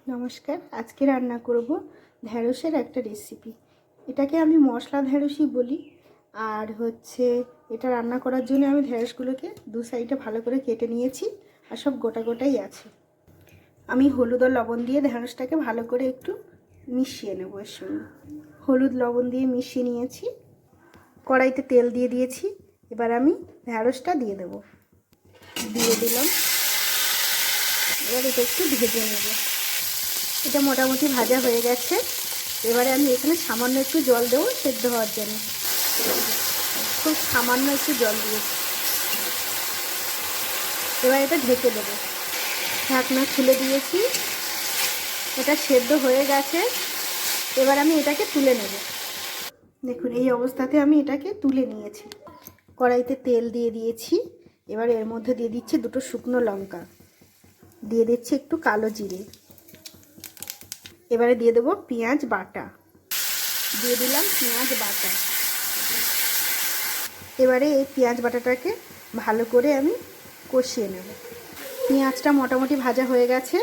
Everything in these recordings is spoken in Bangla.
নমস্কার, আজকে রান্না করব ঢ্যাঁড়সের একটা রেসিপি। এটাকে আমি মশলা ঢ্যাঁড়সই বলি। আর এটা রান্না করার জন্য আমি ঢ্যাঁড়সগুলোকে দু সাইডে ভালো করে কেটে নিয়েছি, আর সব গোটা গোটাই আছে। আমি হলুদ আর লবণ দিয়ে ঢ্যাঁড়সটাকে ভালো করে একটু মিশিয়ে নেব। এর সঙ্গে হলুদ লবণ দিয়ে মিশিয়ে নিয়েছি। কড়াইতে তেল দিয়ে দিয়েছি। এবার আমি ঢ্যাঁড়সটা দিয়ে দেব। দিয়ে দিলাম। এবার এটা একটু ভেজে নেব। এটা মোটামুটি ভাজা হয়ে গেছে। এবারে আমি এখানে সামান্য একটু জল দেবো সেদ্ধ হওয়ার জন্য। খুব সামান্য একটু জল দিয়েছি। এবার এটা ঢেকে দেবো। ঢাকনা খুলে দিয়েছি। এটা সেদ্ধ হয়ে গেছে। এবার আমি এটাকে তুলে নেব। দেখুন, এই অবস্থাতে আমি এটাকে তুলে নিয়েছি। কড়াইতে তেল দিয়ে দিয়েছি। এবার এর মধ্যে দিয়ে দিচ্ছি দুটো শুকনো লঙ্কা, দিয়ে দিচ্ছি একটু কালো জিরে। এবারে দিয়ে দেবো পেঁয়াজ বাটা। দিয়ে দিলাম পেঁয়াজ বাটা। এবারে এই পেঁয়াজ বাটাটাকে ভালো করে আমি কষিয়ে নেব। পেঁয়াজটা মোটামুটি ভাজা হয়ে গেছে।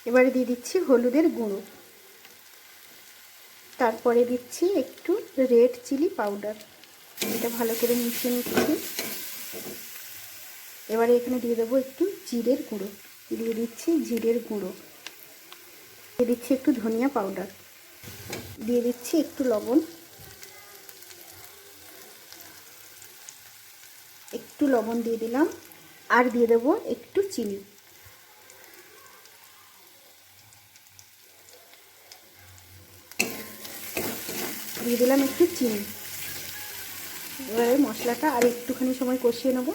এবারে দিয়ে দিচ্ছি হলুদের গুঁড়ো। তারপরে দিচ্ছি একটু রেড চিলি পাউডার। এটা ভালো করে মিশিয়ে নিচ্ছি। এবারে এখানে দিয়ে দেবো একটু জিরের গুঁড়ো। দিয়ে দিচ্ছি জিরের গুঁড়ো। দিয়ে দিচ্ছি একটু ধনিয়া পাউডার। দিয়ে দিচ্ছি একটু লবণ। একটু লবণ দিয়ে দিলাম। আর দিয়ে দেবো একটু চিনি। দিয়ে দিলাম একটু চিনি। এবারে মশলাটা আর একটুখানি সময় কষিয়ে নেব।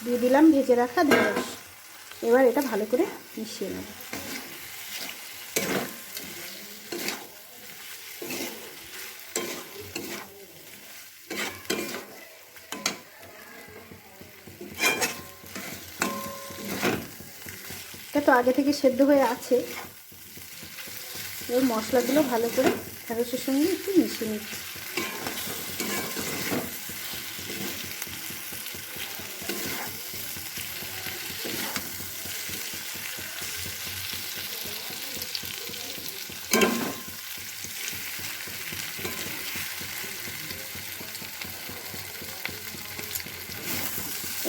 দিয়ে দিলাম ভেজে রাখা ঢ্যাঁড়স। এবার এটা ভালো করে মিশিয়ে নেব। এটা তো আগে থেকে সেদ্ধ হয়ে আছে। এবার মশলাগুলো ভালো করে ঢ্যাঁড়সের সঙ্গে একটু মিশিয়ে নিচ্ছি।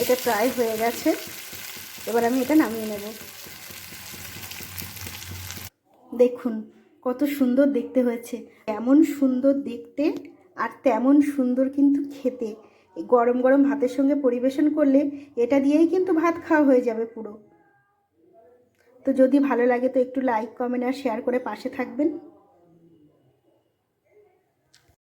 এটা প্রায় হয়ে গেছে। এবার আমি এটা নামিয়ে নেব। দেখুন কত সুন্দর দেখতে হয়েছে। এমন সুন্দর দেখতে আর তেমন সুন্দর কিন্তু খেতে। গরম গরম ভাতের সঙ্গে পরিবেশন করলে এটা দিয়েই কিন্তু ভাত খাওয়া হয়ে যাবে পুরো। তো যদি ভালো লাগে তো একটু লাইক, কমেন্ট আর শেয়ার করে পাশে থাকবেন।